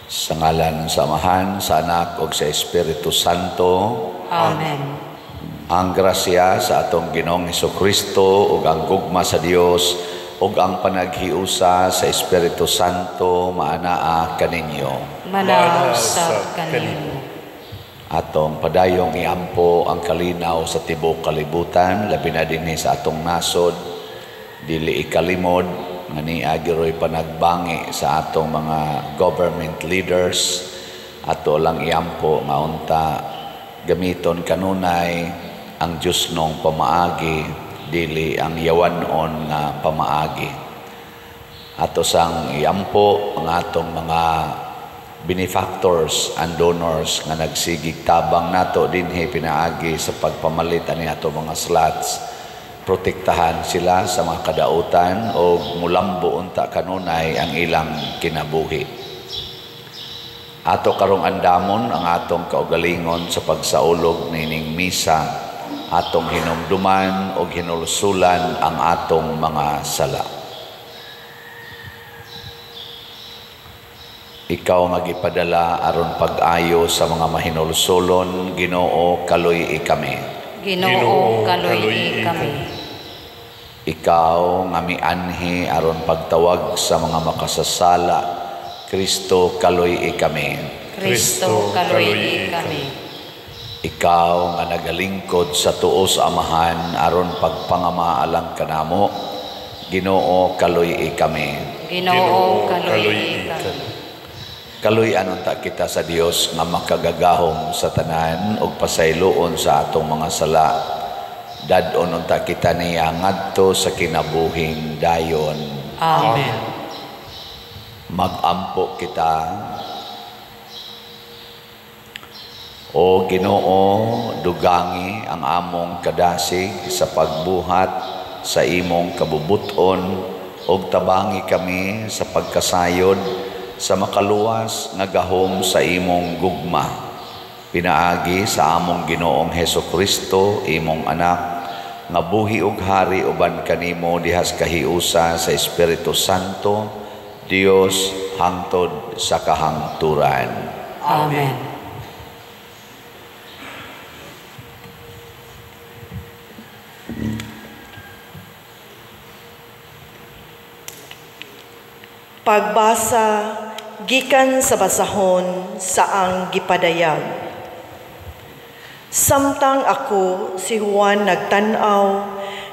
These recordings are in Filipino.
Sa ngalan sa Amahan, sa Anak, ug sa Espiritu Santo. Amen. Ang grasya sa atong Ginoong Hesukristo ug ang gugma sa Dios ug ang panaghiusa sa Espiritu Santo maanaa kaninyo. Manaw sa kanimo. Atong padayong iampo ang kalinaw sa tibuok kalibutan, labi na dinhi sa atong nasod, dili ikalimod nga niagiroy panagbangi sa atong mga government leaders. Ato lang iampo nga unta gamiton kanunay ang Diyos nung pamaagi, dili ang yawanon nga pamaagi. Ato sang iampo ang atong mga benefactors and donors nga nagsigig tabang nato dinhi pinaagi sa pagpamalit ani ato mga slots. Protektahan sila sa mga kadautan o mulambo unta kanunay ang ilang kinabuhi. Ato karong andamon ang atong kaugalingon sa pagsaulog nining misa, atong hinumduman o hinulsulan ang atong mga sala. Ikaw nga gipadala aron pag-ayo sa mga mahinulsulon, Ginoo, kaluy kami. Ginoo, kaluy kami. Ikaw nga mianhi aron pagtawag sa mga makasasala, Kristo, kaluy kami. Kristo, kaluy kami. Ikaw nga nagalingkod sa tuos Amahan aron pagpangamaalang kanamo, Ginoo, kaluy kami. Ginoo, kaluy kami. Kaluy anunta kita sa Dios nga makagagahom sa tanan ug pasayloon sa atong mga sala. Dadon unta kita niya ngadto sa kinabuhing dayon. Amen. Magampo kita. O Ginoo, dugangi ang among kadasig sa pagbuhat sa imong kabubuton ug tabangi kami sa pagkasayod sa makaluwas nga gahom sa imong gugma. Pinaagi sa among Ginoong Hesukristo, imong anak, nga buhi ug hari uban kanimo dihas kahiusa sa Espiritu Santo, Dios hangtod sa kahangturan. Amen. Pagbasa gikan sa basahon sa ang gipadayag. Samtang ako si Juan nagtan-aw,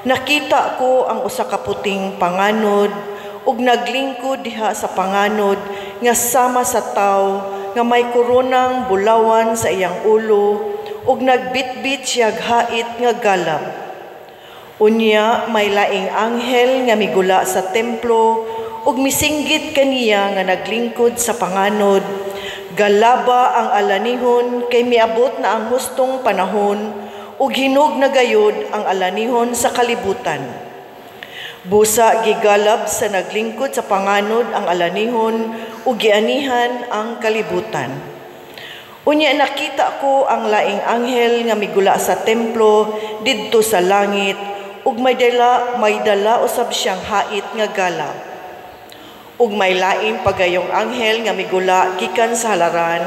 nakita ko ang usa ka puting panganod ug naglingkod diha sa panganod nga sama sa tawo nga may koronang bulawan sa iyang ulo ug nagbitbit siyag hait nga galab. Unya may laing anghel nga migula sa templo ug misinggit kaniya nga naglingkod sa panganod. Galaba ang alanihon kay miabot na ang hustong panahon ug hinog na gayud ang alanihon sa kalibutan. Busa gigalab sa naglingkod sa panganod ang alanihon ug gianihan ang kalibutan. Unya nakita ko ang laing anghel nga migula sa templo didto sa langit ug may dala usab siyang hait nga galab. Ug may laing pagayong anghel nga migula gikan sa halaran,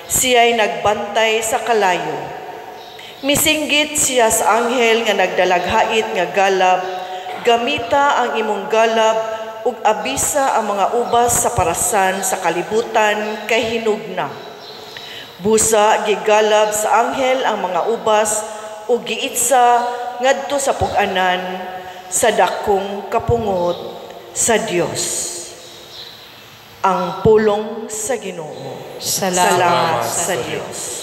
siya'y nagbantay sa kalayo. Misinggit siya sa anghel nga nagdalaghait nga galab, gamita ang imong galab ug abisa ang mga ubas sa parasan sa kalibutan kay hinugna. Busa gigalab sa anghel ang mga ubas ug giitsa ngadto sa pug-anan sa dakong kapungot sa Dios. Ang pulong sa Ginoo. Salamat sa Diyos.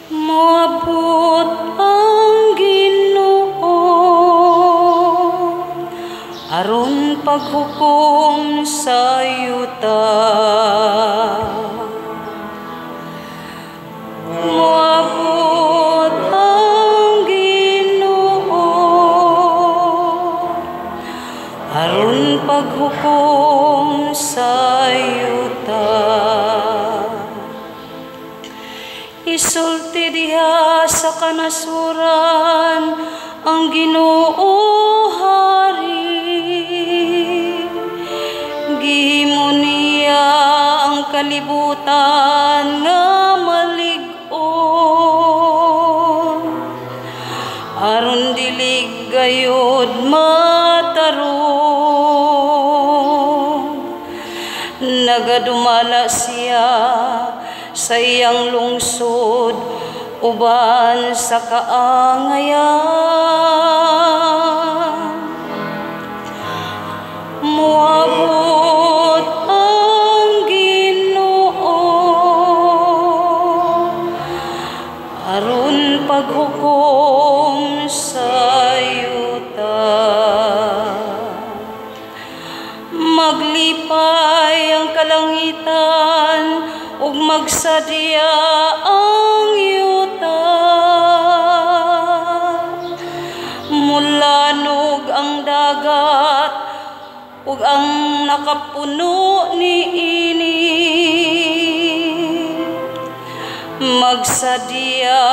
Maabot ang Ginoo aron paghukom sa yuta. Maabot ang Ginoo aron paghukom paghukom sa yuta. Isulti diha sa kanasuran ang Ginoo Hari. Gihimo niya ang kalibutan nga malig-on, aron dili gayud matarong. Nagadumala siya sa iyang lungsod uban sa kaangayan. Moabot ang Ginoo aron paghukom sa yuta. Maglipay ang kalangitan ug magsadya ang yuta. Mulanog ang dagat ug ang nakapuno niini. Magsadya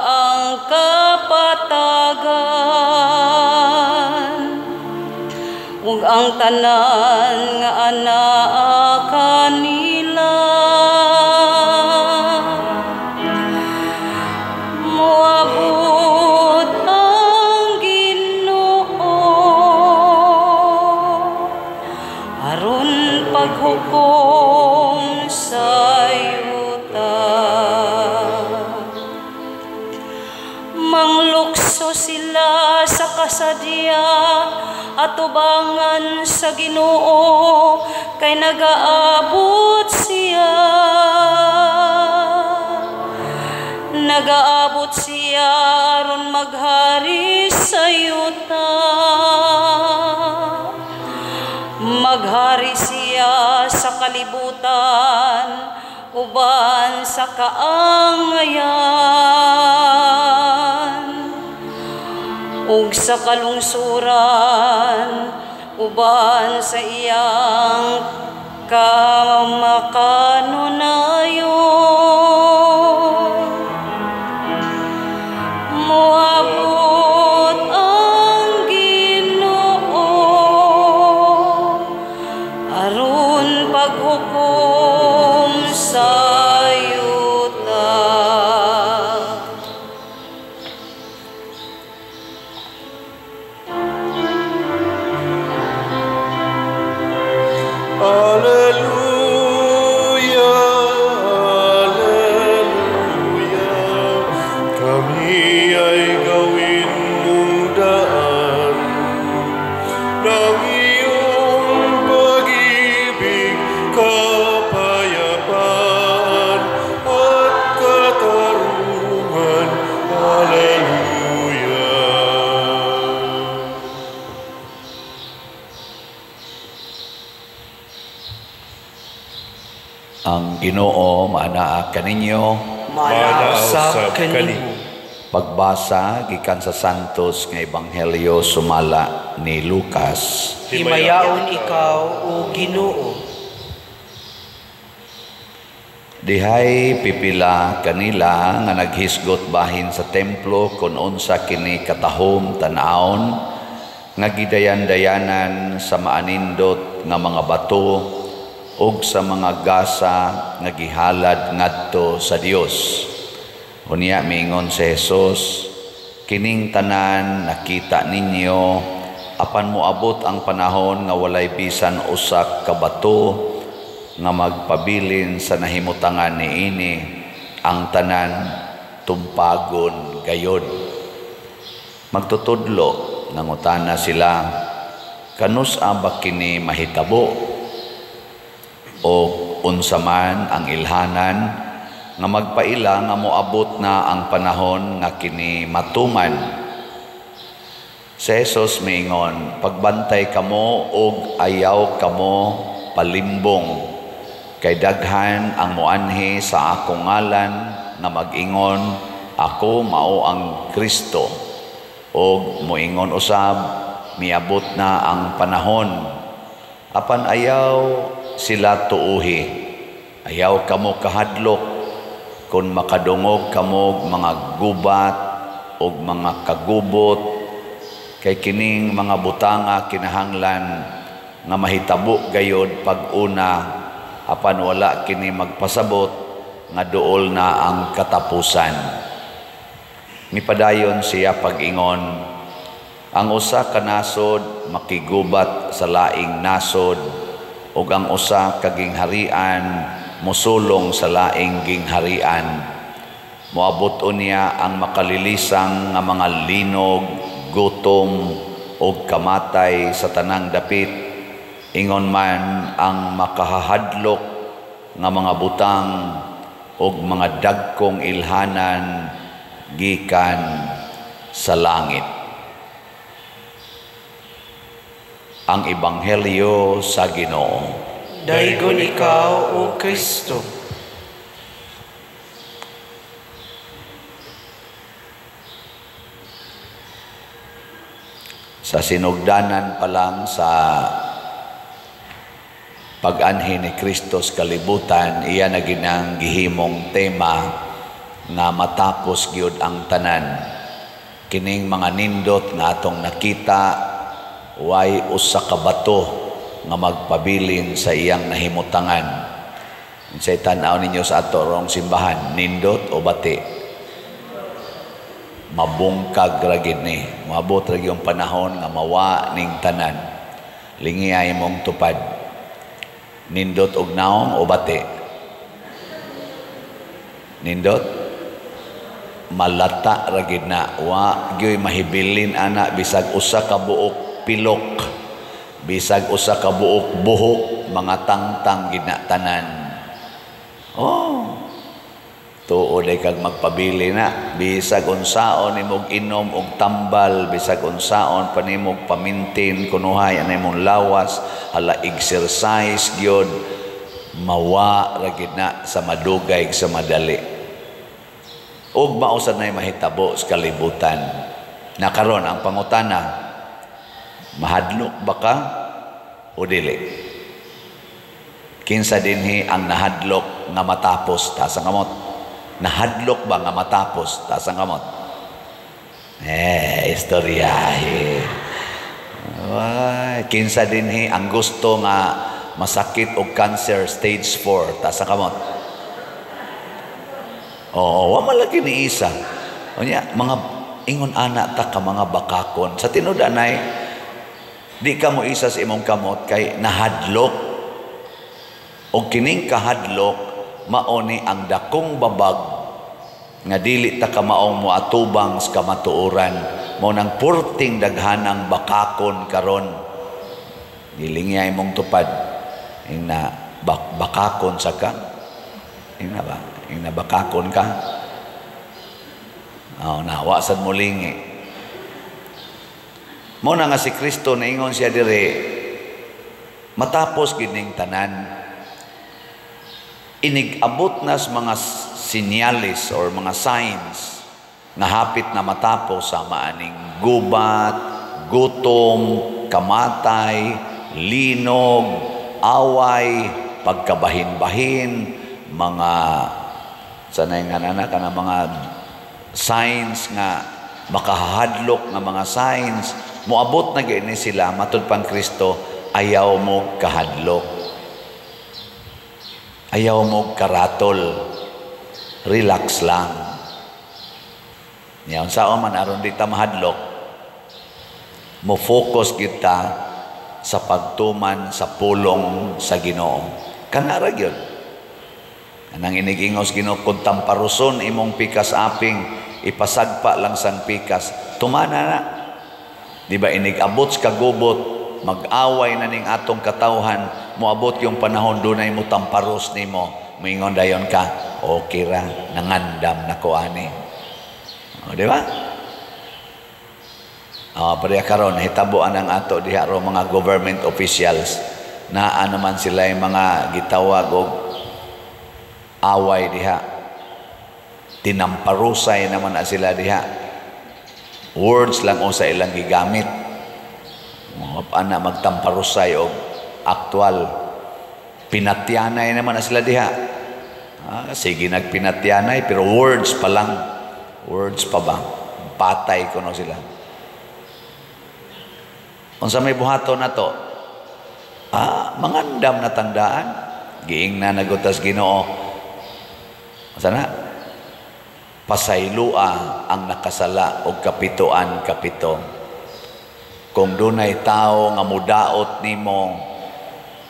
ang kapatagan ug ang tanan nga anaa kanila. Moabot ang Ginoo aron paghukom sa yuta. Manglukso sila sa kasadya at tubangan sa Ginoo kay nagaabot siya. Nagaabot siya aron maghari sa yuta. Maghari siya sa kalibutan uban sa kaangayan ug sa kalungsuran uban sa iyang kamakanunayon. Moabot ang Ginoo aron paghukom sa yuta. Alleluia, alleluia. Kami ay gawin mong daan ng iyong pag-ibig, kapayapaan at katarungan. Alleluia. Ang Ginoo maanaa kaninyo. Manausap kanimo. Pagbasa gikan sa Santos nga Ebanghelyo sumala ni Lucas. Himayaon ikaw, O Ginoo. Dihay pipila kanila nga naghisgot bahin sa templo kun unsa kini katahom tan-aon nga gidayan-dayanan sa maanindot nga mga bato ug sa mga gasa nga gihalad ngadto sa Dios. Unya miingon si Jesus, kining tanan nakita ninyo apan moabot ang panahon nga walay bisan usak ka bato nga magpabilin sa nahimutangan niini, ang tanan tumpagon gayod. Magtutudlo nangutana sila, kanus ba kini mahitabo o unsa man ang ilhanan nga magpaila nga moabot na ang panahon nga kini matuman. Si Jesus miingon, pagbantay kamo og ayaw kamo palimbong, kay daghan ang muanhi sa akong ngalan nga mag-ingon, ako mao ang Kristo, o moingon usab, miabot na ang panahon apan ayaw sila tuuhi. Ayaw kamo kahadlok kung makadungog kamo mga gubat o mga kagubot, kay kining mga butanga kinahanglan nga mahitabo gayod pag-una, apan wala kini magpasabot nga duol na ang katapusan. Mipadayon siya pag-ingon, ang usa ka nasod makigubat sa laing nasod, ug ang usa ka gingharian musulong sa laing gingharian. Moabuton niya ang makalilisang nga mga linog, gutom ug kamatay sa tanang dapit, ingon man ang makahahadlok nga mga butang ug mga dagkong ilhanan gikan sa langit. Ang Ebanghelyo sa Ginoo. Daygon ikaw, O Kristo. Sa sinugdanan pa lang sa pag-anhi ni Kristo sa kalibutan, iya na ginang gihimong tema nga matapos gyud ang tanan. Kining mga nindot nga atong nakita, way usa ka bato nga magpabilin sa iyang nahimutangan. Unsay tan-aw ninyo sa ato rong simbahan, nindot o bati? Mabungkag ra gid ni. Moabot ra yung panahon nga mawa ning tanan. Lingi ay mong tupad. Nindot og naong o bati? Nindot? Malata ra gid na. Wa gyoy mahibilin ana bisag usa ka buok pilok, bisag usa ka buok buhok, mga tangtang gid na tanan. Oh, tuod ay kag magpabili na, bisag unsaon nimog inom og tambal, bisag unsaon pa nimog pamintin kunuhay anay mong lawas, hala exercise gyud, mawa ra gid na sa madugay sa madali. Og mausad na mahitabo sa kalibutan. Nakaron ang pangutana, mahadlok ba ka o dili? Kinsa dinhi ang nahadlok nga matapos tasang kamot? Nahadlok ba nga matapos tasang kamot? Istoryahe. Kinsa dinhi ang gusto nga masakit og cancer stage 4 tasang kamot? Oo, wa malaki ni isa. Unya, mga ingon ana ta ka mga bakakon. Sa tinud anay, di ka mo isa sa imong kamot kay nahadlok. O kining kahadlok, maoni ang dakong babag nga dili ta ka maong moatubang sa kamatuoran. Mao nang purting daghanang bakakon karon. Gilingi imong tupad. Ina bakakon sa ka. Ina ba? Yung nabakakon ka, nawa sad mulingi. Mo na nga si Kristo naingon siya dire, matapos gining tanan, inigabot na sa mga sinyalis or mga signs na hapit na matapos sa maaning gubat, gutom, kamatay, linog, away, pagkabahin-bahin, mga sanay nga na ka mga signs nga makahadlok nga mga signs, moabot na gini sila matud pang Kristo, ayaw mo kahadlok, ayaw mo karatol, relax lang. Yan saan man aron di ta mahadlok, mo focus kita sa pagtuman sa pulong sa Ginoo. Kanara gyud. Anang inigingos Ginoo, kung tamparuson imong pikas aping, ipasagpa lang sang pikas, tumana na. Di ba inigabot sa kagubot, mag-away na ning atong katawhan, moabot yung panahon dunay mo tamparos nimo, moingon dayon ka, okay ra, nangandam na ko ani. O, di ba? Pareha karon hitabuan ang ato diha ro mga government officials, naa naman sila yung mga gitawag og away diha, tinamparusay naman na sila diha, words lang o sa ilang gigamit, ana magtamparusay og Aktual. Pinatyanay naman na sila diha. Sige, nagpinatyanay, pero words pa lang. Words pa ba? Patay ko no sila. Kung sa may buhato na to, mangandam na tandaan, giing na nagutas Ginoo. Sana, pasaylua ang nakasala o kapitoan kapito. Kung dunay tao nga mudaot nimo,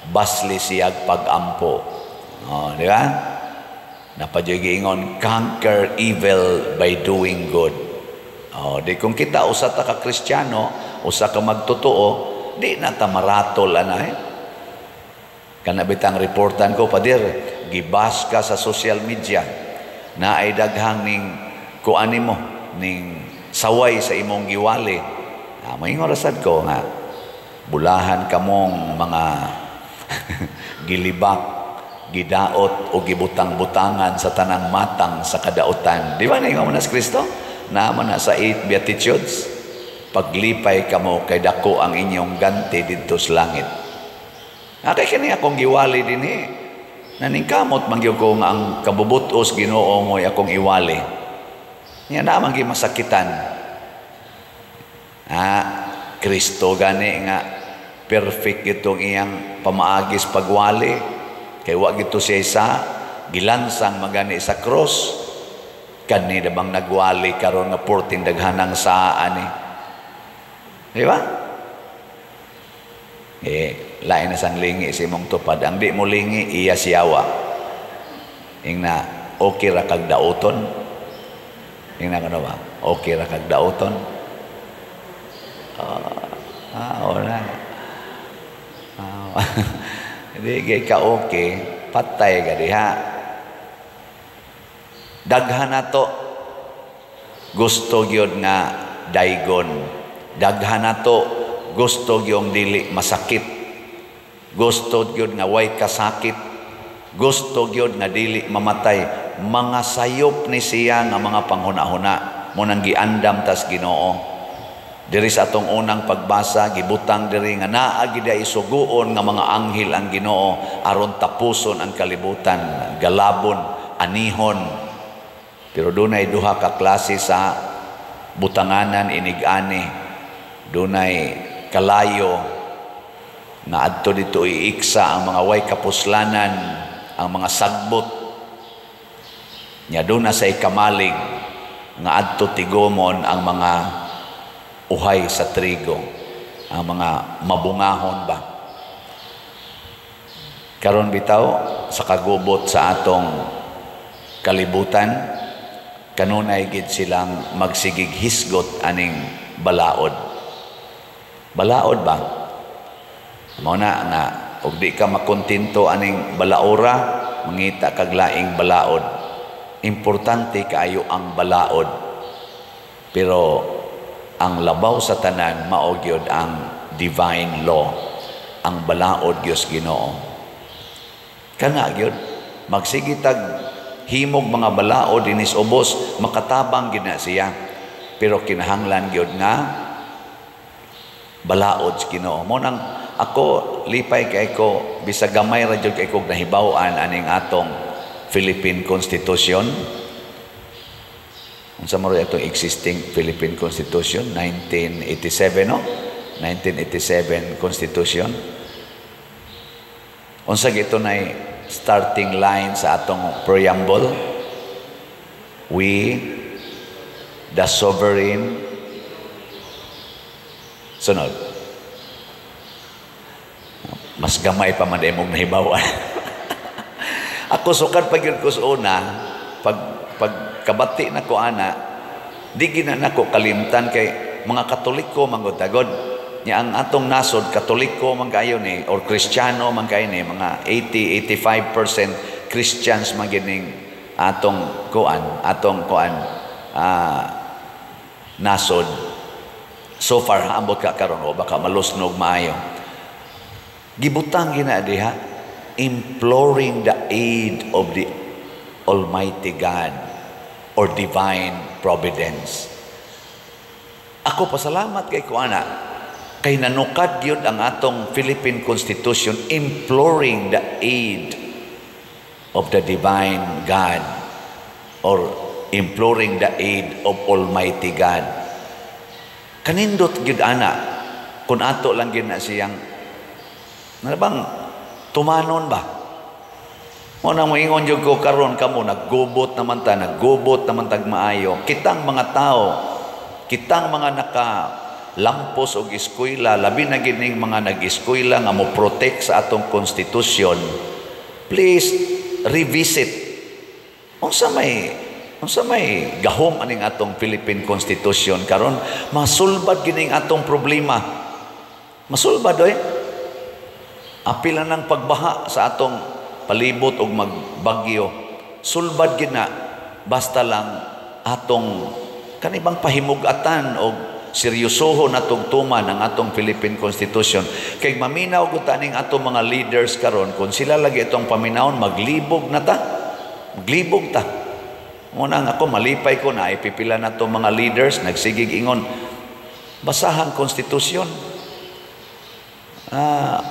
basli siyag pag-ampo. Di ba? Napadyo'y giingon, conquer evil by doing good. Di kung kita usa ta ka Kristiyano, usa ka magtotoo, di na ta maratol anay. Kana bitang reportan ko, padir, gibas ka sa social media na ay daghang ning kuan nimo, ning saway sa imong giwali. Maingon rasad ko nga bulahan kamong mga gilibak, gidaot o gibutang-butangan sa tanang matang sa kadautan. Di ba ningon na sa Kristo? Naman na sa 8 Beatitudes, paglipay kamo kay dako ang inyong ganti didto sa langit. Kay kini akong giwali dinhi. Naningkamot man gyud ko nga ang kabubutos Ginoo mo'y akong iwali. Nya naman gi masakitan. Kristo gani nga perfect itong iyang pamaagis pagwali. Kay wa gito siya isa gilansang magani sa cross. Kani na bang nagwali karon nga porting daghanang saan ni. Di ba? Lain na sang lingi si mong tupad. Ang di mo lingi, iya siyawa. Ing na, okay ra kag dauton. Ing na ano ba? Okay ra kag dauton. Wala. Hindi kay ka okay, patay ka diha. Daghan na to, gusto gyud nga daygon. Daghan na to, gusto gyud dili masakit. Gusto gyud nga way kasakit. Gusto gyud nga dili mamatay. Mga sayop ni siya nga mga panghuna-huna mo nang giandam tas Ginoo. Diri sa atong unang pagbasa, gibutang diri nga naa gid isuguon nga mga anghel ang Ginoo aron tapuson ang kalibutan, galabon, anihon. Pero dunay duha ka klase sa butanganan inig-ani. Dunay kalayo na adto dito iiksa ang mga way kapuslanan, ang mga sagbot. Nya duna sa ikamalig nga adto tigomon ang mga uhay sa trigo, ang mga mabungahon ba. Karon bitaw sa kagubot sa atong kalibutan, kanunay gid silang magsigig hisgot aning balaod. Balaod ba? Mao na nga ug di ka makontento aning balaora, mangita kag laing balaod. Importante kaayo ang balaod. Pero ang labaw sa tanan mao gyud ang divine law, ang balaod Dios Ginoo. Kana gyud magsigitag himog mga balaod dinis ubos, makatabang gid na siya. Pero kinahanglan gyud nga balaod sa Ginoo. Mo nang ako lipay kay ko bisag gamay ra jud kay ko nahibaw-an aning atong Philippine Constitution. Unsa man ito existing Philippine Constitution 1987 no? 1987 Constitution. Unsa gito nay starting line sa atong preamble? We the sovereign sunod. Mas gamay pa man imong nahibawan. Ako sukad pag yun ko sa una, pag kabati na ko ana, di gina na ko kalimtan kay mga Katoliko manggod-agod. Nya ang atong nasod Katoliko man kayo ni or Kristiyano man kayo ni mga 80-85% Christians man gining atong kuan nasod. So far ambot ka karon o baka malusnog maayo. Gibutang gina diha, imploring the aid of the Almighty God or divine providence. Ako pasalamat kay kuana Kay nanukad yun ang atong Philippine Constitution imploring the aid of the divine God or imploring the aid of Almighty God. Kanindot gyud ana kung ato lang gyud na siyang bang tumanon ba? Mo nang moingon jud ko karon kamo naggubot naman tag maayo. Kitang mga tao, kitang mga lampos og eskwela, labi na gining mga nag-eskwela nga mo protect sa atong konstitusyon, please revisit unsa may gahom aning atong Philippine Constitution karon masulbad gining atong problema. Masulbad oy. Apil na ng pagbaha sa atong palibot og magbagyo. Sulbad gid na basta lang atong kanibang pahimug-atan og seryosoho na tugtuman ang atong Philippine Constitution. Kay maminaw gud taning atong mga leaders karon kung sila lagi itong paminawon maglibog ta. Muna nga ako malipay ko na ipipila na itong mga leaders nagsigig ingon basahang konstitusyon.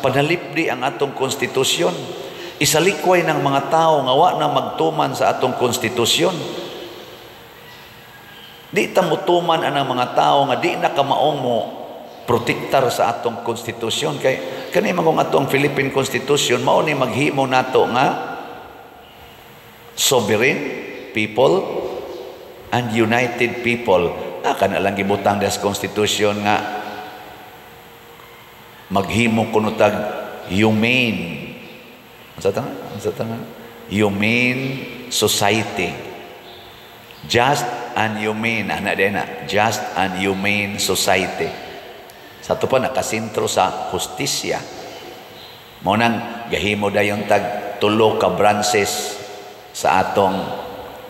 Panalipdi ang atong konstitusyon. Isalikway ng mga tao nga wa na magtuman sa atong konstitusyon. Di ta mutuman anang mga tao nga di na kamaong mo protektar sa atong konstitusyon. Kay kani man kung atong Philippine Constitution mao ni maghimo nato nga sovereign people and united people. Kana lang gibutang des Constitution nga maghimo kuno tag humane. Unsa ta? Humane society. Just and humane, just and humane society. Sa ito pa nakasintro sa hustisya. Mo nang gahimo dayon tag tulo ka branches sa atong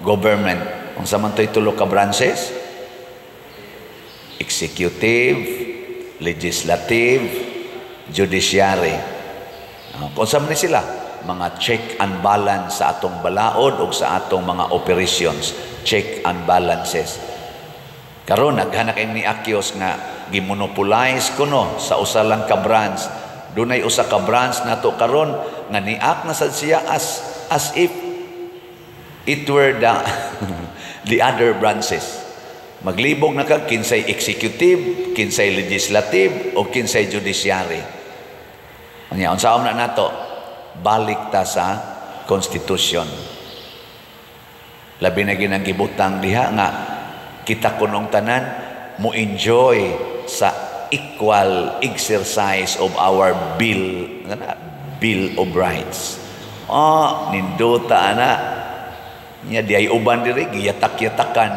government. Kung sa man to'y tulo ka branches, executive, legislative, judiciary. Kung sa man sila, mga check and balance sa atong balaod o sa atong mga operations, check and balances. Karon naghanak ni Akyos nga gimonopolize kuno sa usa lang ka branch. Dunay usa ka branch nato karon nga niak na sad siya as if it were the other branches. Maglibog na ka kinsay executive, kinsay legislative o kinsay judiciary. Unya unsaon na nato? Balik ta sa konstitusyon. Labi na ginang gibutang diha nga kita kunong tanan mo enjoy sa equal exercise of our Bill of Rights. Nindota ana nya di ay uban diri giyatak-yatakan,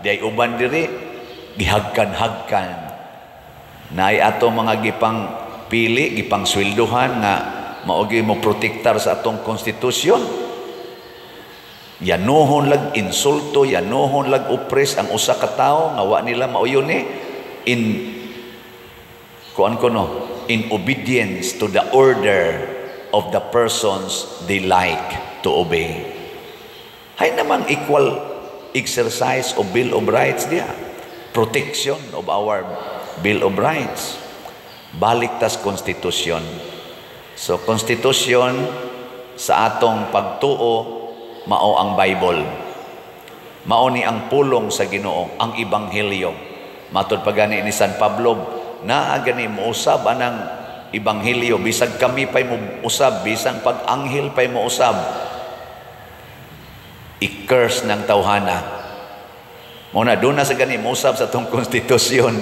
di ay uban diri gihagkan-hagkan. Naay ato mga gipang pili, gipang sweldohan nga maogi mo protektar sa atong konstitusyon. Yanuhon lag insulto, yanuhon lag oppress ang usa ka tawo nga wa nila mauyon in obedience to the order of the persons they like to obey. Hay namang equal exercise of Bill of Rights diha. Protection of our Bill of Rights. Balik tas konstitusyon. So, konstitusyon sa atong pagtuo, mao ang Bible. Mao ni ang pulong sa Ginoo, ang Ebanghelyo. Matod pa gani ni San Pablo, naa gani mo usab anang Ebanghelyo, bisag kami pa'y mo usab, bisang pag-anghel pa'y mo usab. I-curse ng tawhana. Muna, doon na sa gani mo usab sa atong konstitusyon.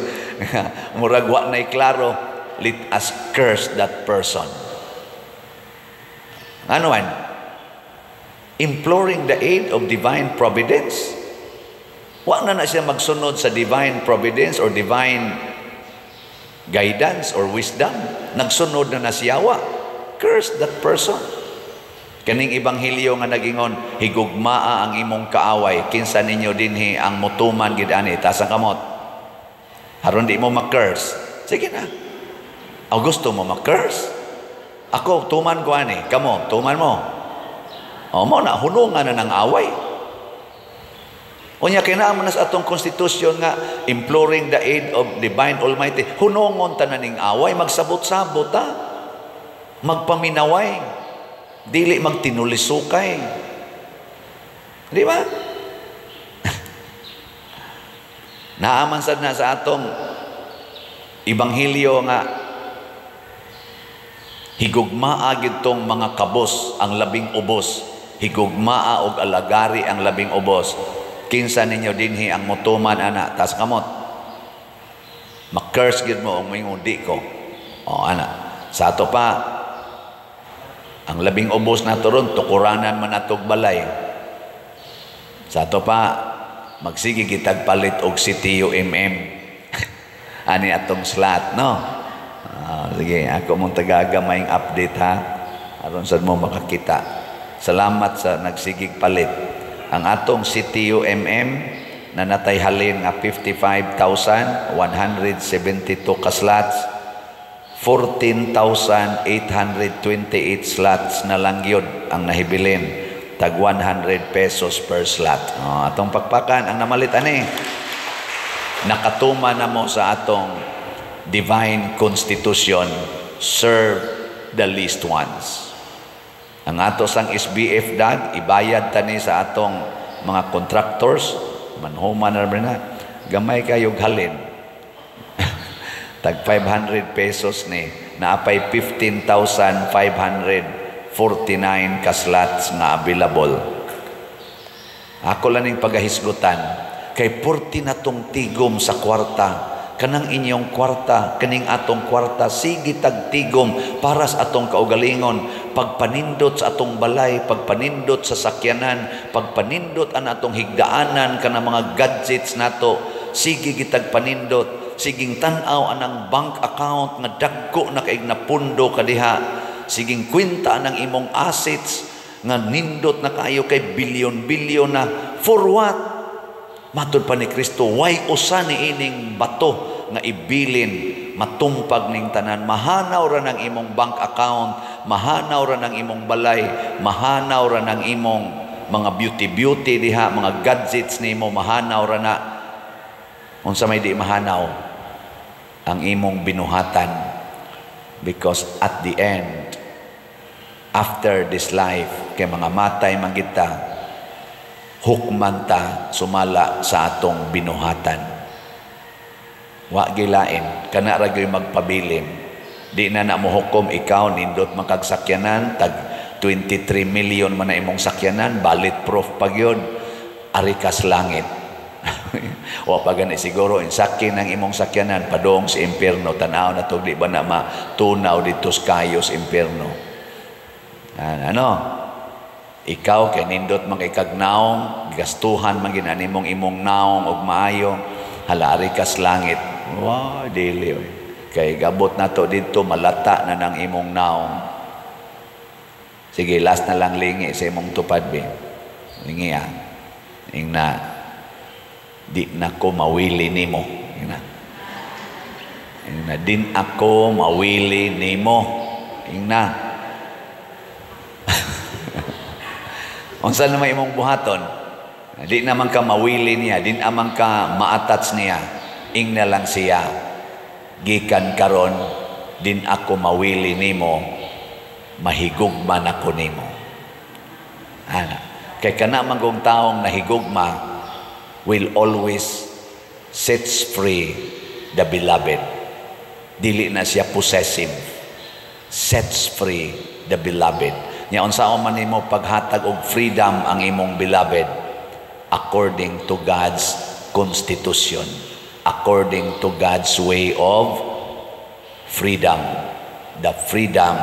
Murag wa na'y klaro, let us curse that person. Ano man? Imploring the aid of divine providence. Wa na siya magsunod sa divine providence or divine guidance or wisdom. Nagsunod na siyawa. Curse that person. Kaning Ebanghelyo nga nagingon, higugmaa ang imong kaaway, kinsa ninyo dinhi ang mutuman gid ani tasang kamot. Aron di mo ma-curse. Sige na. Gusto mo ma-curse? Ako, tuman ko ani. Kamo, tuman mo. Mo na, hunungan na ng away. Unya kinahanglan sa atong konstitusyon nga imploring the aid of divine Almighty. Hunongon tanan ning away, magsabot-sabot ta. Magpaminaway. Dili magtinulisukay. Di ba? Naaman sad na sa atong Ibanghilyo nga higugmaa gid tong mga kabos ang labing ubos, higugmaa og alagari ang labing ubos. Kinsa ninyo dinhi ang mutuman ana tas kamot. Ma-curse gid mo og moingon di ko. O ana, sa ato pa ang labing ubos nato ron tukuranan man natog balay. Sa ato pa magsige kitag palit og sitiyo ani atong slot, no? Sige, ako mong tagagamayng update ha. Aron sad mo makakita. Salamat sa nagsigig palit. Ang atong CTU na natay halin nga 55,172 ka slots, 14,828 slots na lang yun ang nahibilin. Tag 100 pesos per slot. Atong pakpakan ang namalit ani. Nakatuma na mo sa atong divine constitution, serve the least ones. Ang ato sang SBF dag, ibayad tani sa atong mga contractors, manhuman na gamay kayog halin. Tag 500 pesos ni, naapay 15,549 ka slots na available. Ako lang yung pagahisgutan, kay 40 na tong tigom sa kwarta. Kanang inyong kwarta, kaning atong kwarta, sige tagtigom para sa atong kaugalingon. Pagpanindot sa atong balay, pagpanindot sa sakyanan, pagpanindot ang atong higdaanan, kanang mga gadgets nato, sige gitag panindot, siging tanaw anang bank account nga dagko na kaig napundo kadiha, siging kwenta anang imong assets nga nindot na kayo kay bilyon-bilyon na. For what? Matod pa ni Kristo, why usa ni ining bato nga ibilin, matumpag ning tanan. Mahanaw ra ng imong bank account, mahanaw ra ng imong balay, mahanaw ra ng imong mga beauty diha, mga gadgets nimo, mahanaw ra na. Unsa may di mahanaw? Ang imong binuhatan. Because at the end, after this life, kay mga matay man kita, hukman ta sumala sa atong binuhatan. Wa gilain, kana ra gyud magpabilin. Di na mo hukom ikaw nindot makagsakyanan tag 23 million man na imong sakyanan, bulletproof pa gyud, ari kas langit. O pagani siguro insakin ang imong sakyanan padong sa impierno, tanaw na to, di ba na matunaw dito sa kayos impierno. Ano? Ikaw kay nindot mang ikagnaong, gastuhan man ginani mong imong naong og maayo, halari kas langit. Wow, dili oy. Kay gabot nato dito malata na nang imong naong. Sige, last na lang lingi sa imong tupad be. Lingi ingna di na ko mawili nimo. Ingna din ako mawili nimo. Ingna unsa naman imong buhaton, di naman ka mawili niya, di naman ka ma-attach niya, ing na lang siya, gikan karon, din ako mawili nimo, mahigugma ako nimo. Kay kana manggong taong nahigugma will always sets free the beloved. Dili na siya possessive, sets free the beloved. Nya unsa man nimo paghatag og freedom ang imong beloved according to God's constitution, according to God's way of freedom, the freedom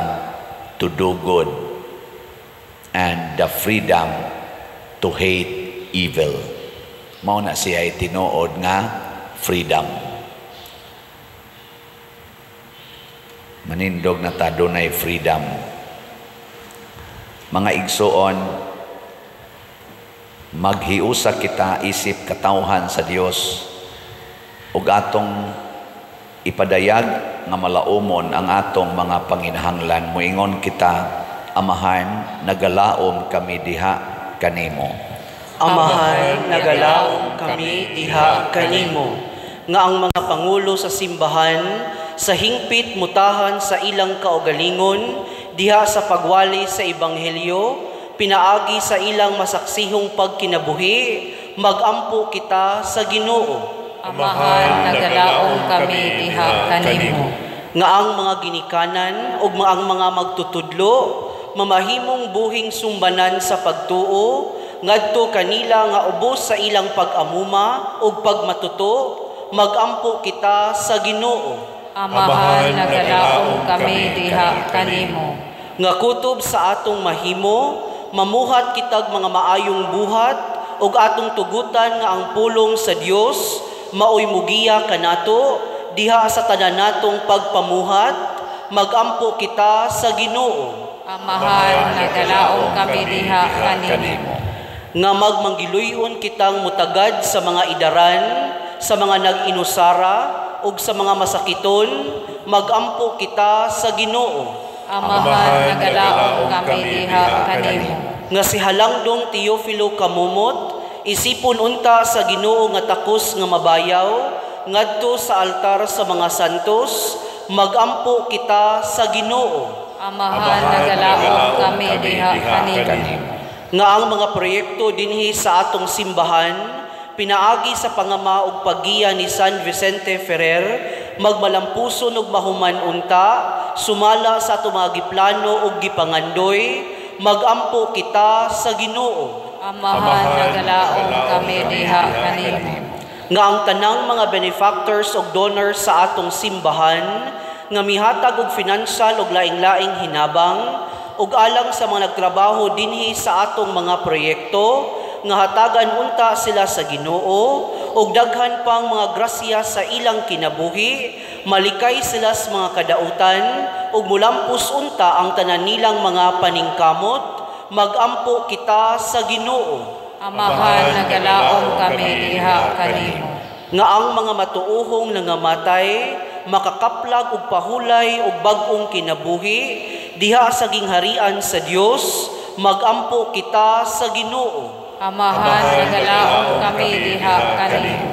to do good and the freedom to hate evil. Mao na siya tinuod nga freedom. Manindog na ta dunay freedom. Mga igsoon, maghiusa kita isip katawhan sa Dios ug atong ipadayag nga malaumon ang atong mga panginahanglan. Moingon kita, Amahan, nagalaom kami diha kanimo. Amahan, nagalaom kami diha kanimo, nga ang mga pangulo sa simbahan, sa hingpit mutahan sa ilang kaugalingon, diha sa pagwali sa Ebanghelyo, pinaagi sa ilang masaksihong pagkinabuhi, magampo kita sa Ginoo. Amahan, nagalaom kami diha kanimo. Nga ang mga ginikanan ug ang mga magtutudlo, mamahimong buhing sumbanan sa pagtuo, ngadto kanila nga ubos sa ilang pag-amuma ug pagmatuto, magampo kita sa Ginoo. Amahan, nagalaom kami diha kanimo. Nga kutob sa atong mahimo, mamuhat kitag mga maayong buhat ug atong tugutan nga ang pulong sa Dios maoy mugiya kanato diha sa tanan natong pagpamuhat, magampo kita sa Ginoo. Amahan, nagalaom kami diha kanimo. Nga magmanggiluyon kitang mutagad sa mga idaran, sa mga nag-inusara, ug sa mga masakiton, magampo kita sa Ginoo. Amahan, nagalaom kami diha kanimo. Nga si Halangdong Teofilo Kamumot, isipon unta sa Ginoo nga takos nga mabayaw, ngadto sa altar sa mga santos, magampo kita sa Ginoo. Amahan, nagalaom kami diha kanimo. Nga ang mga proyekto dinhi sa atong simbahan, pinaagi sa pangama ug paggiya ni San Vicente Ferrer, magmalampuson ug mahuman unta, sumala sa atong mga giplano ug gipangandoy, magampo kita sa Ginoo. Amahan, nagalaom kami diha kanimo. Nga ang tanang mga benefactors ug donors sa atong simbahan, nga mihatag og financial ug laing-laing hinabang, ug alang sa mga nagtrabaho dinhi sa atong mga proyekto, nga hatagan unta sila sa Ginoo, ug daghan pang mga grasya sa ilang kinabuhi, malikay sila sa mga kadautan, ug mulampos unta ang tanan nilang mga paningkamot, magampo kita sa Ginoo. Amahan, nagalaom kami diha kanimo. Nga ang mga matuohong nangamatay, makakaplag ug pahulay ug bag-ong kinabuhi, diha sa gingharian sa Dios, magampo kita sa Ginoo. Amahan, nagalaom kami diha kanimo.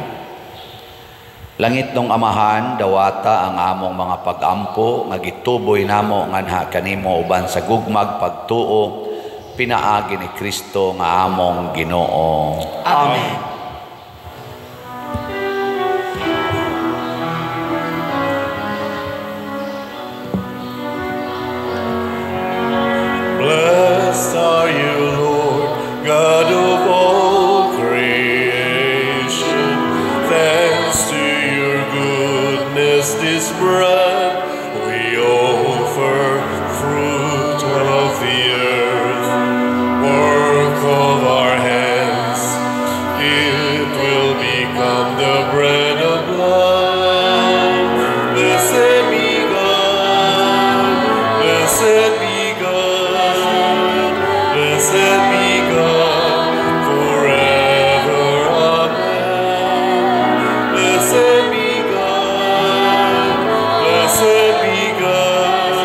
Langit nung Amahan, dawata ang among mga pag-ampo, nga gituboy namo nganha kanimo uban sa gugmag pagtuo, pinaagi ni Kristo nga among Ginoo. Amen. Blessed are you, Lord, God of all creation. Thanks to your goodness, this bread we offer, fruit of the earth, work of our hands. It will become the bread of life. Blessed be God, blessed be God, blessed be God forever. Amen. Blessed be God, blessed be God,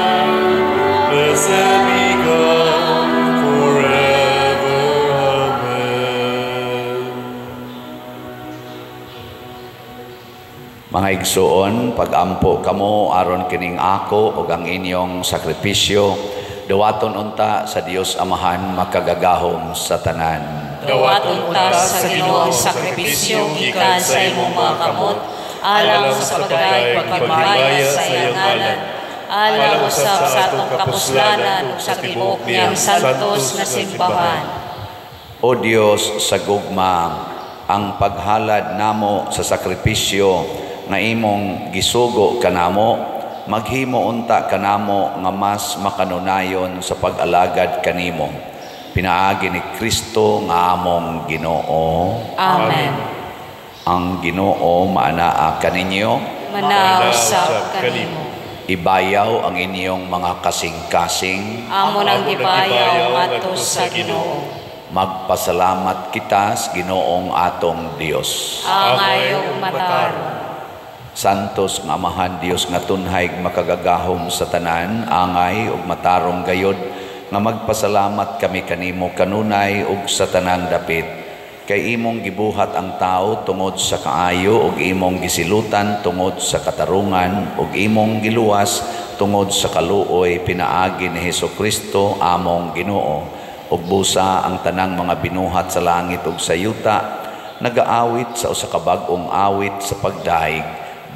blessed be God forever. Amen. Mga igsuon, pag-ampo kamo aron kining ako ug ang inyong sakripisyo, dawaton unta sa Dios Amahan makagagahom sa tanan. Dawaton ta sa Ginoo ang sakripisyo gikan sa imong mga kamot, alang sa pagdayeg pagpamaya sa iyang ngalan, alang usab sa atong kapuslanan ug sa tibuok niyang santos nga simbahan. O Dios sa gugma, ang paghalad namo sa sakripisyo nga imong gisugo kanamo, maghimo unta kanamo nga mas makanunayon sa pag-alagad kanimo. Pinaagi ni Kristo nga among Ginoo. Amen. Ang Ginoo maanaa kaninyo, Manaw sa kanimo. ibayaw ang inyong mga kasing-kasing, Amo nang gibayaw ato sa Ginoo. magpasalamat kita sa Ginoong atong Dios. Ang ayong matarong. Santos nga Amahan Dios nga tunhay makagagahom sa tanan, angay ug matarong gayod nga magpasalamat kami kanimo kanunay ug sa tanang dapit. Kay imong gibuhat ang tao tungod sa kaayo ug imong gisilutan tungod sa katarungan ug imong giluwas tungod sa kaluoy pinaagi ni Hesukristo among Ginoo. Ug busa ang tanang mga binuhat sa langit ug sa yuta nagaawit sa usa ka bag-ong awit sa pagdaig.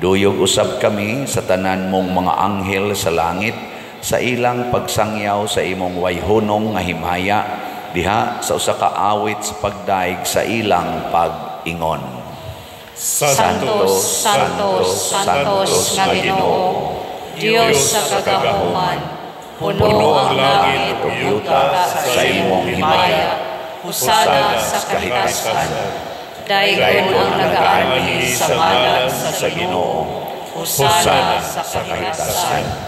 Duyog usab kami sa tanan mong mga anghel sa langit sa ilang pagsangyaw sa imong wayhunong nga himaya diha sa usa ka awit sa pagdaig sa ilang pag-ingon. Santos, Santos, Santos nga Ginoo, Diyos sa kagahuman, puno ang langit ug yuta sa imong himaya, husana sa kahitasan. Daygon ang nagaanhi sa ngalan sa Ginoo, husana sa kahitasan.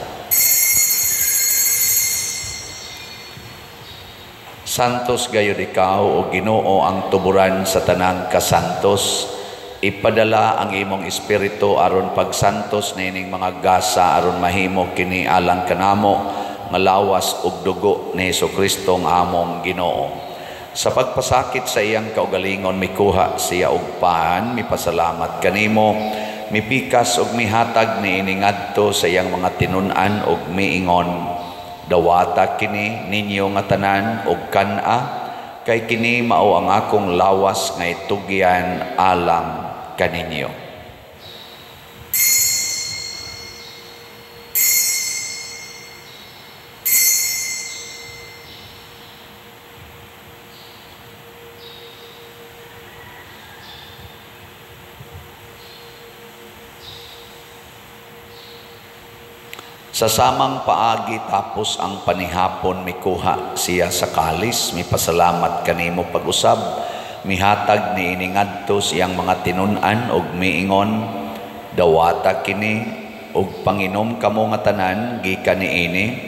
Santos gayud ikaw o Ginoo ang tuburan sa tanang kasantos. Ipadala ang imong espiritu aron pagsantos nining mga gasa aron mahimo kini alang kanamo nga lawas ug dugo ni Hesukristo ang among Ginoo. Sa pagpasakit sa iyang kaugalingon mikuha siya og paan, mipasalamat kanimo, mipikas ug mihatag niini ngadto sa iyang mga tinun-an ug miingon. Dawata kini ninyo nga tanan ug kana kay kini mao ang akong lawas nga itugyan alang kaninyo. Sa samang paagi tapos ang panihapon mikuha siya sa kalis, mipasalamat kanimo pag-usab, mihatag ni iningadto siyang mga tinun-an og miingon, dawata kini og panginom kamo nga tanan gikan niini,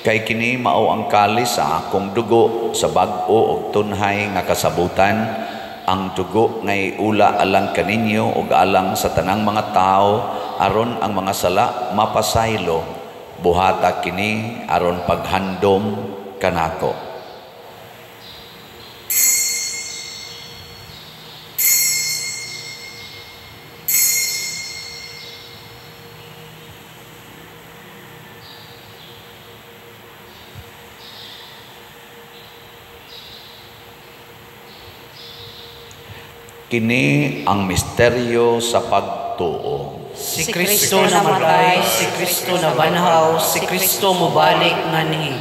kay kini mao ang kalis sa akong dugo sa bag-o og tunhay nga kasabutan, ang dugo ngay ula alang kaninyo ug alang sa tanang mga tao aron ang mga sala mapasaylo. Buhata kini aron paghandom kanako. Kini ang misteryo sa pagtuo. Si Kristo namatay, si Kristo nabanhaw, si Kristo mubalik nganhi.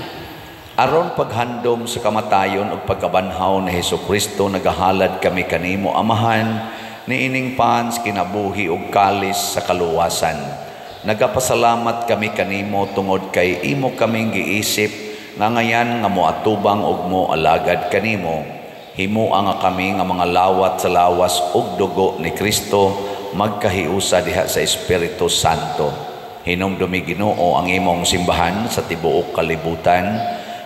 Aron paghandom sa kamatayon ug pagkabanhaw ni Hesukristo nagahalad kami kanimo amahan niining pans kinabuhi ug kalis sa kaluwasan. Nagapasalamat kami kanimo tungod kay imo kaming giisip nga ngayan nga moatubang ug moalagad kanimo. Himua nga kami nga mga lawat sa lawas ug dugo ni Kristo magkahiusa diha sa Espiritu Santo. Hinumdumi Ginoo ang imong simbahan sa tibuok kalibutan.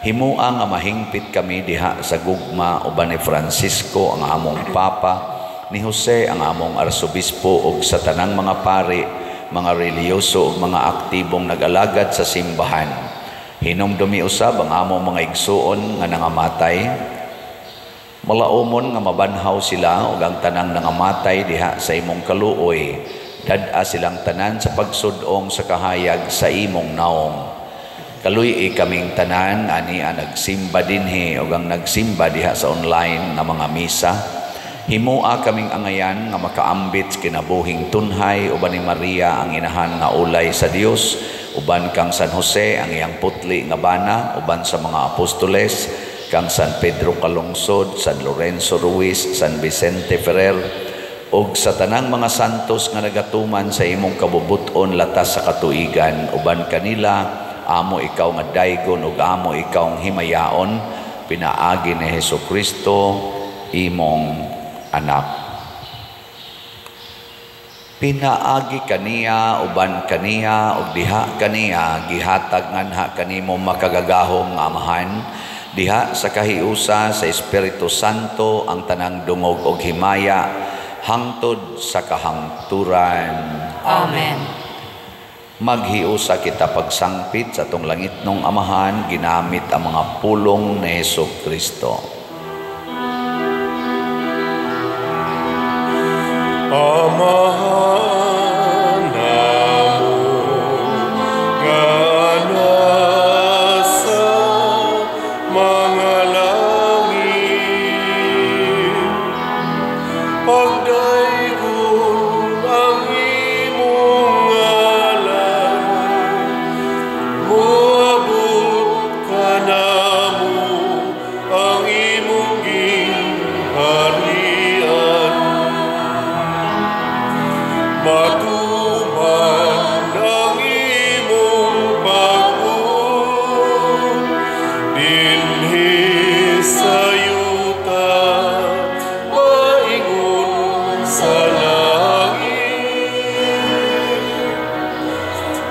Himua nga mahingpit kami diha sa gugma uban ni Francisco ang among Papa, ni Jose ang among Arsobispo ug sa tanang mga pari, mga reliyoso ug mga aktibong nag-alagad sa simbahan. Hinumdumi usab ang among mga igsuon nga nangamatay. Malaumon nga mabanhaw sila ug ang tanang nangamatay diha sa imong kaluoy. Dad-a silang tanan sa pagsudong sa kahayag sa imong naong. Kaluy kaming tanan ani nagsimba dinhi ug ang nagsimba diha sa online nga mga misa. Himua kaming angayan nga makaambit kinabuhing tunhay uban ni Maria ang inahan nga ulay sa Dios, uban kang San Jose ang iyang putli nga bana, uban sa mga apostoles kang San Pedro Calungsod, San Lorenzo Ruiz, San Vicente Ferrer, ug sa tanang mga santos nga nagatuman sa imong kabubuton latas sa katuigan, uban kanila, amo ikaw nga daygon ug amo ikaw ang himayaon, pinaagi ni Hesukristo, imong anak. Pinaagi kaniya, uban kaniya, ug diha kaniya, gihatag nganha kanimo makagagahom nga amahan, diha sa kahiusa sa Espiritu Santo ang tanang dungog og himaya hangtod sa kahangturan. Amen. Maghiusa kita pagsangpit sa tong langitnong amahan ginamit ang mga pulong ni Hesukristo. Amahan namo nga nasa mga langit, pagdaygon ang imong ngalan, moabot ka namo ang imong gingharian. Matuman ang imong pag-un dinhi sa yuta, maingon sa langit.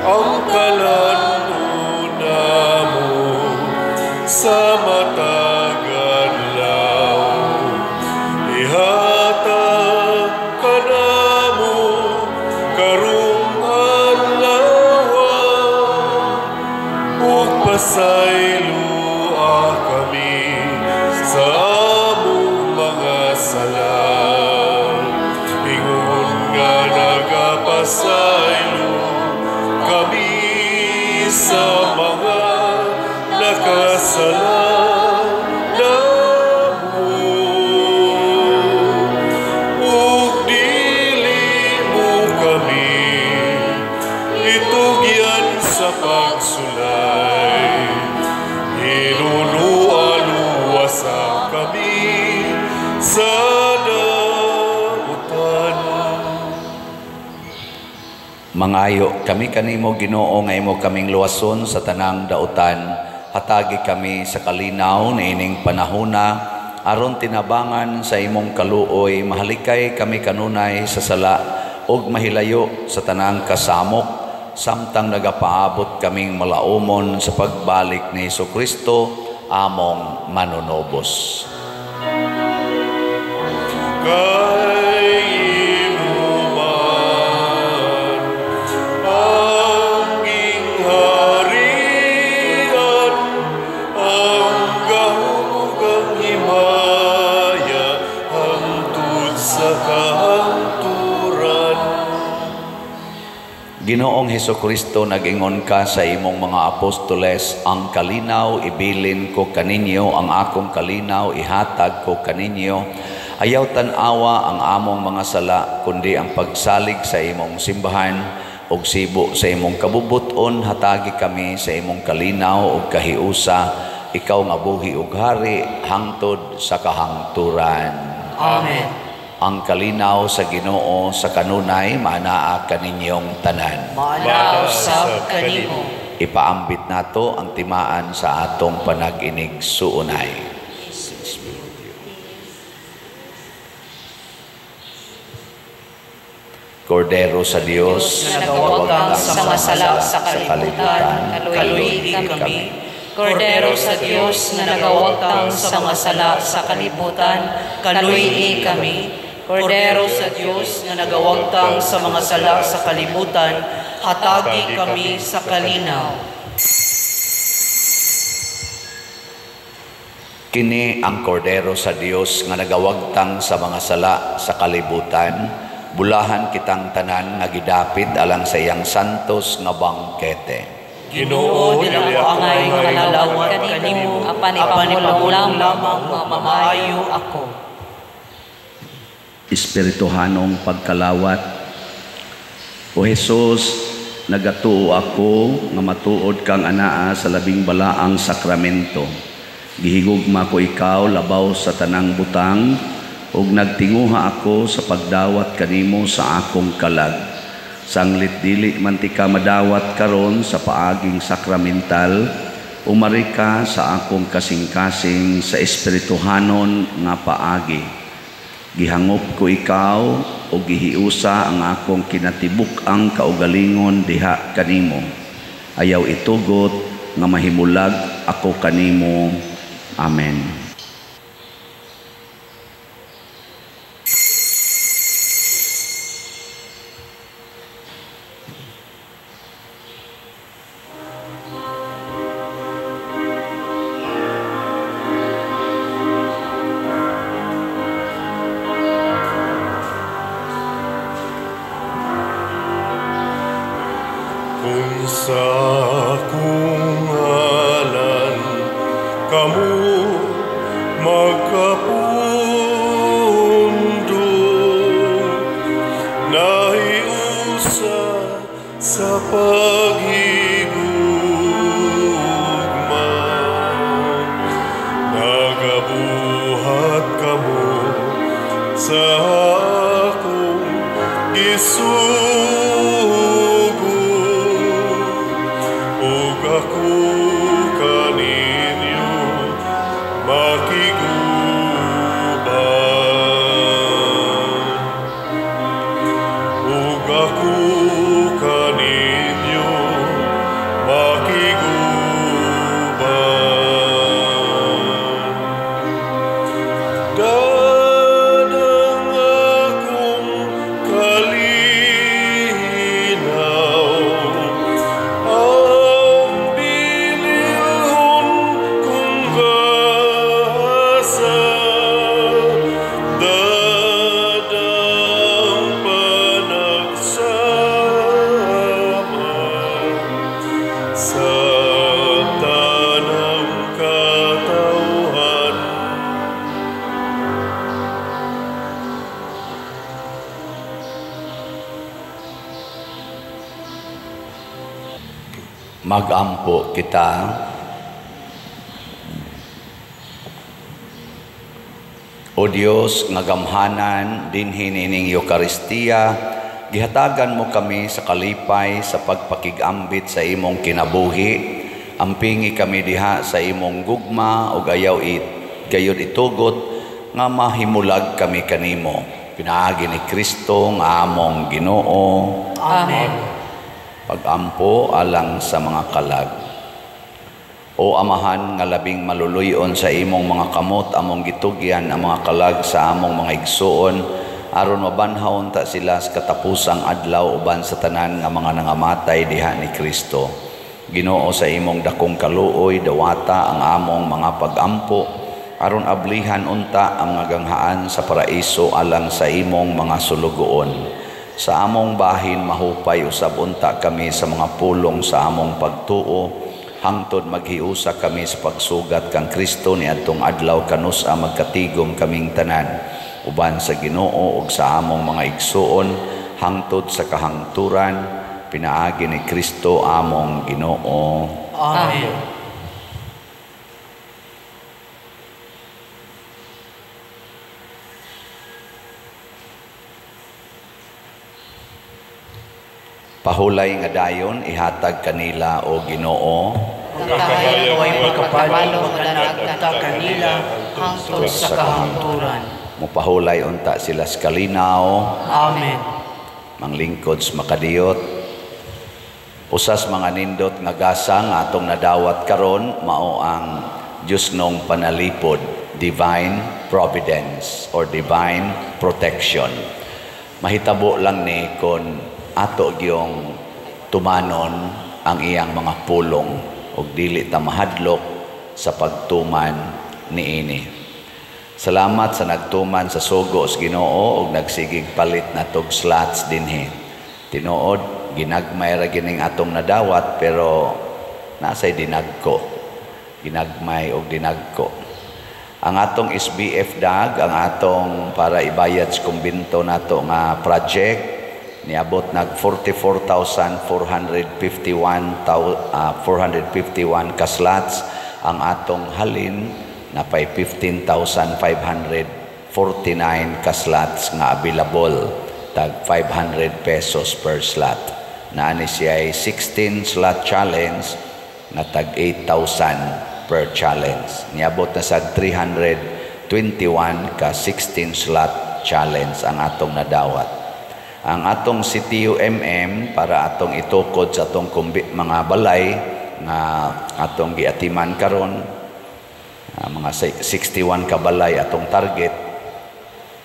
Ang kalanun namo sa matag adlaw, ihatag ka namo karong adlaw, ug pasaylua kami sa among mga sala. Ingon nga nagapasaylo kami sa mga nakasala namo, ug dili mo kami itugyan sa pagsulay. Inunualuwasa kami sa dautan. Mangayo kami kanimo Ginoo nga imo kaming luwason sa tanang dautan. Hatagi kami sa kalinaw na ining panahona aron tinabangan sa imong kaluoy. Mahalikay kami kanunay sa sala ug mahilayo sa tanang kasamok, samtang nagapaabot kaming malaumon sa pagbalik ni Jesucristo among manunobos. Kay inuman ang gingharian, ang gahugang himaya hangtod sa kahangturan. Ginoong Hesukristo, nag-ingon ka sa imong mga apostoles, ang kalinaw ibilin ko kaninyo, ang akong kalinaw ihatag ko kaninyo. Ayaw tan-awa ang among mga sala, kundi ang pagsalig sa imong simbahan ug sibo sa imong kabubuton. Hatagi kami sa imong kalinaw ug kahiusa, ikaw nga buhi ug hari hangtod sa kahangturan. Amen. Ang kalinaw sa Ginoo sa kanunay maanaa kaninyong tanan. Maanaw sab kanimo. Ipaambit nato ang timaan sa atong panag-inig suunay. Kordero sa Dios, Na nagawagang sa mga sala sa kalibutan, kaluoy kami. Kordero sa Diyos na nagawagang sa mga sala sa kalibutan, kaluoy kami. Kordero sa Diyos na nagawagang sa mga sala sa kalibutan, hatagi kami sa kalinaw. Kini ang kordero sa Dios nga nagawagtang sa mga sala sa kalibutan. Bulahan kitang tanan nga gidapit alang sa iyang santos nga bangkete. Ginoo, dili ako angay makalawat kanimo, apan ipamulong lamang nga mamaayo ako. Espirituhanong pagkalawat. O Jesus, nagatuo ako nga matuod kang anaa sa labing balaang sakramento. Gihigugma ko ikaw labaw sa tanang butang, ug nagtinguha ako sa pagdawat kanimo sa akong kalag. Sanglit dili man ti ka madawat karon sa paaging sakramental, umari ka sa akong kasing-kasing sa espirituhanon nga paagi. Gihangop ko ikaw o gihiusa ang akong kinatibuk-ang kaugalingon diha kanimo. Ayaw itugot nga mahimulag ako kanimo. Amen. magkapundo, nahiusa sa paghigugma. Nagabuhat kamo sa akong isugo, ug ako kaninyo makiguban. Ug ako kaninyo makiguban. Dadang akong kalinaw, ang bililhon kong gasa, dadang panagsama sa tanang katawhan. Magampo kita. O Dios, nga gamhanan dinhi nining Eucharistia, gihatagan mo kami sa kalipay sa pagpakigambit sa imong kinabuhi. Ampingi kami diha sa imong gugma ug ayaw gayud itugot nga mahimulag kami kanimo. Pinaagi ni Kristo nga among Ginoo. Amen. Pagampo alang sa mga kalag. O Amahan nga labing maluluyon sa imong mga kamot, among gitugyan ang mga kalag sa among mga igsuon, aron mabanhawon ta sila sa katapusang adlaw uban sa tanan nga mga nangamatay diha ni Kristo. Ginoo, sa imong dakong kaluoy dawata ang among mga pagampo, aron ablihan unta ang ngaganghaan sa paraiso alang sa imong mga sulugoon. Sa among bahin mahupay usab unta kami sa mga pulong sa among pagtuo, hangtod maghiusa kami sa pagsugat kang Kristo niadtong adlaw kanusa magkatigom kaming tanan uban sa Ginoo ug sa among mga igsuon hangtod sa kahangturan. Pinaagi ni Kristo among Ginoo. Amen. Pahulay nga dayon ihatag kanila o Ginoo. Kakahayan mo'y pagkapalo magdanagta kanila hangtod sa kahangturan. Mupahulay unta sila sa kalinaw. Amen. Manglingkod sa makadiyot. Usas mga nindot nga gasa nga atong nadawat karon mao ang Diyos nung panalipod, divine providence or divine protection. Mahitabo lang ni kon ato gyung tumanon ang iyang mga pulong ug dili ta mahadlok sa pagtuman niini. Salamat sa nagtuman sa sugo sa Ginoo ug nagsigig palit na tog slots dinhi. Tinuod ginagmay ra gining atong nadawat pero nasay dinagko. Ginagmay og dinagko. Ang atong SBF DAG, ang atong para ibayad sa kumbinto nato nga project niabot nag 44,451 ka slots. Ang atong halin na pay 15,549 ka slots nga available, tag 500 pesos per slot. Naani siya ay 16 slot challenge na tag 8,000 per challenge. Niabot na sa 321 ka 16 slot challenge ang atong nadawat. Ang atong CTUMM para atong itukod sa atong mga balay nga atong giatiman karon, mga 61 ka balay atong target,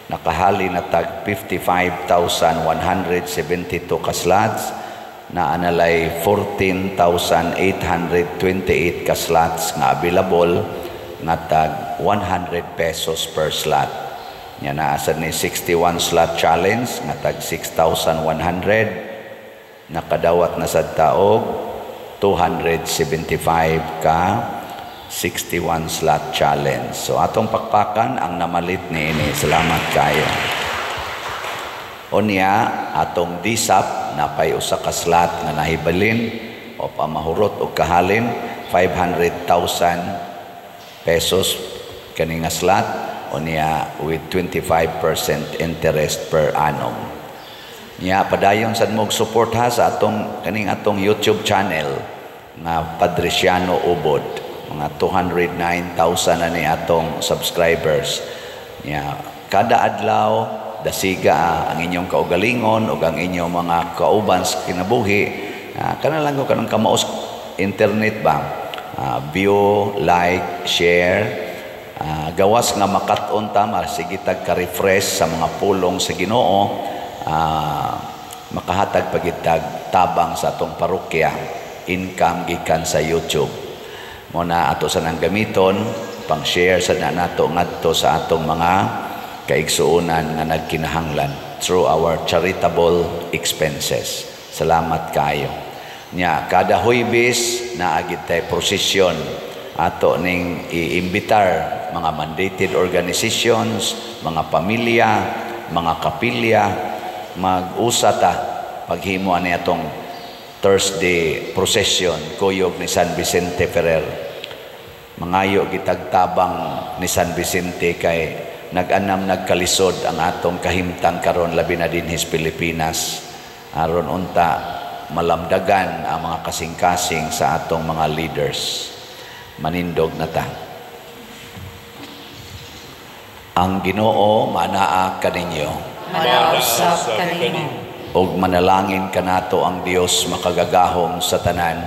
nakahali na tag 55,172 ka slots, na analay 14,828 ka slots nga available na tag 100 pesos per slot. Yan na asad ni 61 slot challenge nga tag 6,100, nakadawat na sa taog 275 ka 61 slot challenge. So atong pakpakan ang namalit ni ini. Salamat kayo. Unya atong disap napay usa ka slot nga nahibalin o pamahurot o kahalin 500,000 pesos kani nga slot unya with 25% interest per annum. Nya padayon sad mo support ha sa atong kaning atong YouTube channel nga Padresiano Ubod. Mga 209,000 na ni atong subscribers. Nya kada adlaw dasiga ang inyong kaugalingon o ang inyong mga kauban sa kinabuhi. Kana lang ko kanang kamaos internet ba? View, like, share. Gawas nga makat-on ta, sige tag ka-refresh sa mga pulong sa Ginoo. Makahatag pagitag tabang sa atong parokya. Income gikan sa YouTube. Muna ato sa nang gamiton, pang-share sa nato ngadto sa atong mga kaigsuunan nga nagkinahanglan through our charitable expenses. Salamat kayo. Nya kada Huwebes naagid tay prosesyon ato ning iimbitar mga mandated organizations, mga pamilya, mga kapilya mag-usa ta paghimo ani atong Thursday procession kuyog ni San Vicente Ferrer. Mangayo gitagtabang ni San Vicente kay nag-anam nagkalisod ang atong kahimtang karon labi na dinhis Pilipinas aron unta malamdagan ang mga kasing-kasing sa atong mga leaders. Manindog na ta. Ang Ginoo manaa kaninyo. Manausap kanimo. Og manalangin kanato ang Dios makagagahom sa tanan,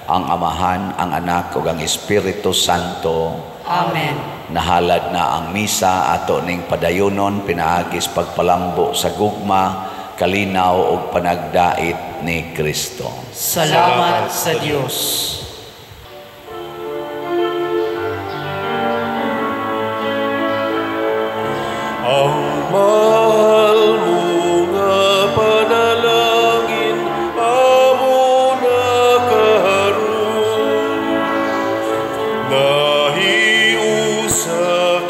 ang Amahan, ang Anak ug ang Espiritu Santo. Amen. Nahalad na ang misa ato ning padayonon pinaagis pagpalambo sa gugma, kalinaw ug panagdait ni Kristo. Salamat sa Dios. Ang mahal mo nga panalangin, amo na karon. Nahiusa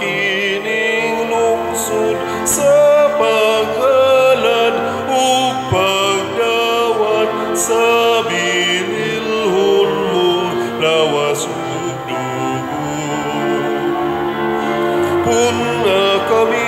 kining lungsod sa paghalad ug pagdawat sa bililhon mong lawas ug dugo. Puna kami